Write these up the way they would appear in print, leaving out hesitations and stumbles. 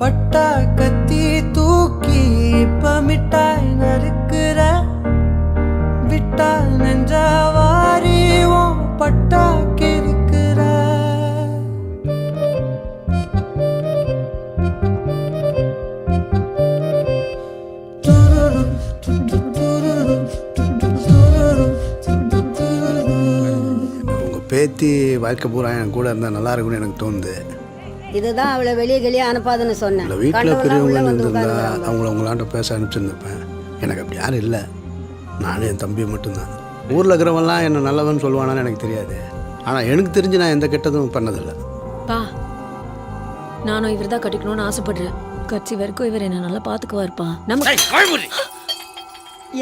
பட்டா கத்தி தூக்கி இப்ப மிட்டாய் நறுக்குற விட்டா நெஞ்சவாரி உன் பட்டா கிறுக்குற உங்க பேத்தி வாழ்க்கை பூரா என் கூட இருந்தால் நல்லா இருக்கும்னு எனக்கு தோணுது. இதுதான் அவளை வெளியே வெளியே அனுப்பாதுன்னு சொன்னேன். இல்லை வீட்டில் பெரியவங்க இருந்திருந்தா அவங்கள உங்களாண்ட பேச அனுப்பிச்சிருந்துருப்பேன். எனக்கு அப்படி யாரும் இல்லை. நானும் என் தம்பியை மட்டும்தான். ஊரில் இருக்கிறவங்களாம் என்ன நல்லவன்னு சொல்லுவானான்னு எனக்கு தெரியாது. ஆனால் எனக்கு தெரிஞ்சு நான் எந்த கெட்டதும் பண்ணதில்லை. பா, நானும் இவர் தான் கட்டிக்கணும்னு ஆசைப்படுறேன். கட்சி வரைக்கும் இவர் என்ன நல்லா பார்த்துக்குவார்ப்பா. நம்ம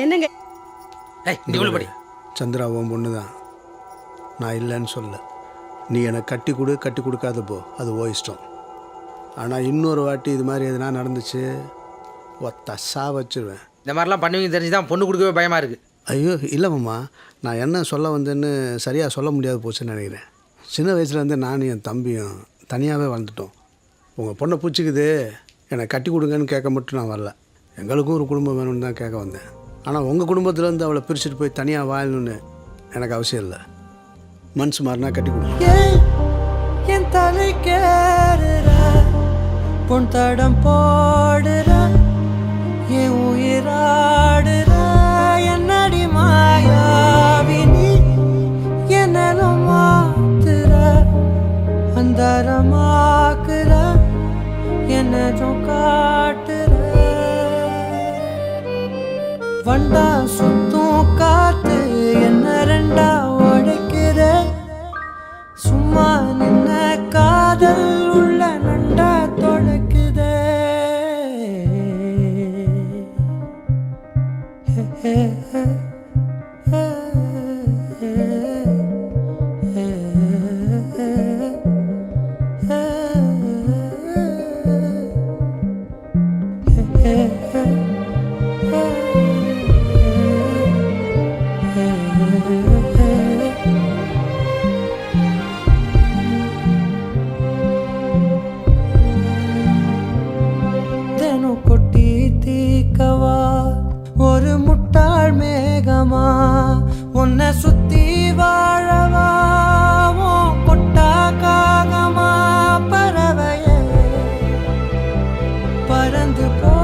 என்னங்க சந்திரா உன் பொண்ணு தான், நான் இல்லைன்னு சொல்ல. நீ எனக்கு கட்டி கொடுக்காத போ, அது ஓ இஷ்டம். ஆனால் இன்னொரு வாட்டி இது மாதிரி எதுனா நடந்துச்சு ஒத்தசா வச்சுருவேன். இந்த மாதிரிலாம் பண்ணுவீங்க தெரிஞ்சு தான் பொண்ணு கொடுக்கவே பயமாக இருக்குது. ஐயோ இல்லை மாமா, நான் என்ன சொல்ல வந்தேன்னு சரியாக சொல்ல முடியாது போச்சுன்னு நினைக்கிறேன். சின்ன வயசுலேருந்து நானும் என் தம்பியும் தனியாகவே வளர்ந்துட்டோம். உங்கள் பொண்ணை பிடிச்சிக்குது, என்னை கட்டி கொடுங்கன்னு கேட்க மட்டும் நான் வரல. எங்களுக்கும் ஒரு குடும்பம் வேணும்னு தான் கேட்க வந்தேன். ஆனால் உங்கள் குடும்பத்துலேருந்து அவளை பிரிச்சுட்டு போய் தனியாக வாழணுன்னு எனக்கு அவசியம் இல்லை. மனசு மாறினா கட்டி கொடுங்க. என் தலை கேறுற பொன் தடம் போடுற என் உயிராடுற என்னடி மாயாவினி என்னலும் மாத்துற அந்தரமாக்குற என்னதும் காட்டுற வண்டா சுத்தும் காத்து என்ன ரெண்டா உடைக்கிற சும்மா நின்ன காதல் உள்ள நண்டா தொடக்குதே. கொட்டி தீக்கவா ஒரு முட்டாள் மேகமா உன்னை சுத்தி வாழவா கொட்டா காகமா பறவையே பறந்து போ